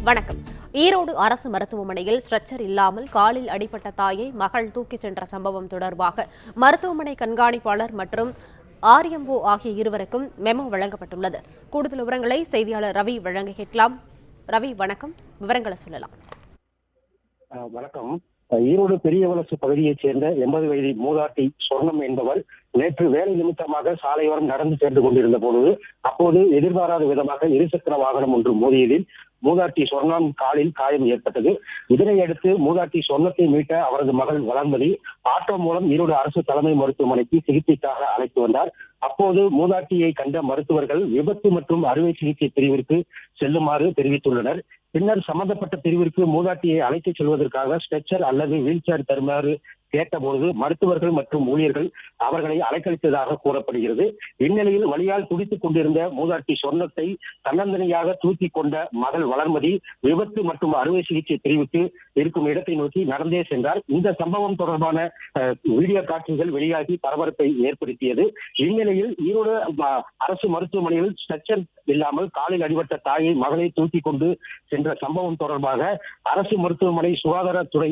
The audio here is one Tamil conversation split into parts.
வணக்கம். ஈரோடு அரசு மருத்துவமனையில் ஸ்ட்ரெச்சர் இல்லாமல் காலில் அடிபட்ட தாயை மகள் தூக்கிச் சென்ற சம்பவம் தொடர்பாக மருத்துவமனை கண்காணிப்பாளர் மற்றும் ஆர்எம்ஓ ஆகிய இருவருக்கும் மெமோ வழங்கப்பட்டுள்ளது. கூடுதல் விவரங்களை செய்தியாளர் ரவி வழங்க கேட்கலாம். ரவி, வணக்கம். விவரங்களை சொல்லலாம். வணக்கம். ஈரோடு பெரிய வலசு பகுதியைச் சேர்ந்த 80 வயது மூதாட்டி சொர்ணம் என்பவர் நேற்று வேலை நிமித்தமாக சாலையோரம் நடந்து சென்று கொண்டிருந்த பொழுது அப்போது எதிர்பாராத விதமாக இருசக்கர வாகனம் ஒன்று மோதியதில் மூதாட்டி சொர்ணம் காலில் காயம் ஏற்பட்டது. இதனையடுத்து மூதாட்டி சொர்ணத்தை மீட்ட அவரது மகள் வளர்மதி ஆட்டோ மூலம் ஈரோடு அரசு தலைமை மருத்துவமனைக்கு சிகிச்சைக்காக அழைத்து வந்தார். அப்போது மூதாட்டியை கண்ட மருத்துவர்கள் விபத்து மற்றும் அறுவை சிகிச்சை பிரிவிற்கு செல்லுமாறு தெரிவித்துள்ளனர். பின்னர் சம்பந்தப்பட்ட பிரிவிற்கு மூதாட்டியை அழைத்துச் செல்வதற்காக ஸ்ட்ரெச்சர் அல்லது வீல் சேர் தருமாறு கேட்டபொழுது மருத்துவர்கள் மற்றும் ஊழியர்கள் அவர்களை அலைக்கழித்ததாக கூறப்படுகிறது. இந்நிலையில் வலியால் துடித்துக் கொண்டிருந்த மூதாட்டி சொர்ணத்தை தன்னந்தனியாக தூக்கி கொண்ட மகள் வளர்மதி விபத்து மற்றும் அறுவை சிகிச்சை பிரிவுக்கு இருக்கும் இடத்தை நோக்கி நடந்தே சென்றார். இந்த சம்பவம் தொடர்பான வீடியோ காட்சிகள் வெளியாகி பரபரப்பை ஏற்படுத்தியது. இந்நிலையில் ஈரோடு அரசு மருத்துவமனையில் ஸ்ட்ரெச்சர் இல்லாமல் காலில் அடிபட்ட தாயை மகளை தூக்கி கொண்டு சென்ற சம்பவம் தொடர்பாக அரசு மருத்துவமனை சுகாதாரத்துறை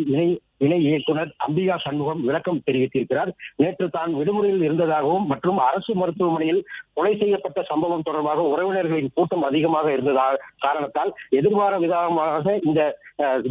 இணை இயக்குனர் அம்பிகா சண்முகம் விளக்கம் தெரிவித்திருக்கிறார். நேற்று தான் விடுமுறையில் இருந்ததாகவும் மற்றும் அரசு மருத்துவமனையில் கொலை செய்யப்பட்ட சம்பவம் தொடர்பாக உறவினர்களின் கூட்டம் அதிகமாக இருந்ததாக காரணத்தால் எதிர்பாராத விதமாக இந்த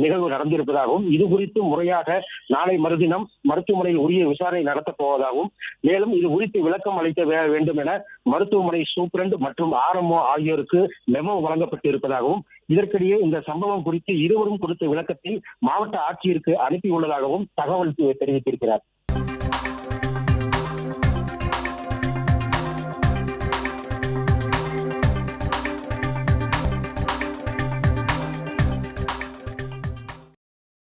நிகழ்வு நடந்திருப்பதாகவும் இது குறித்து முறையாக நாளை மறுதினம் மருத்துவமனையில் உரிய விசாரணை நடத்தப் போவதாகவும் மேலும் இது குறித்து விளக்கம் அளிக்க வேண்டும் என மருத்துவமனை சூப்பரண்ட் மற்றும் ஆர்எம்ஓ ஆகியோருக்கு மெமோ வழங்கப்பட்டு இருப்பதாகவும் இதற்கிடையே இந்த சம்பவம் குறித்து இருவரும் கொடுத்த விளக்கத்தை மாவட்ட ஆட்சியருக்கு அனுப்பியுள்ளதாகவும் தகவல் தெரிவித்திருக்கிறார்.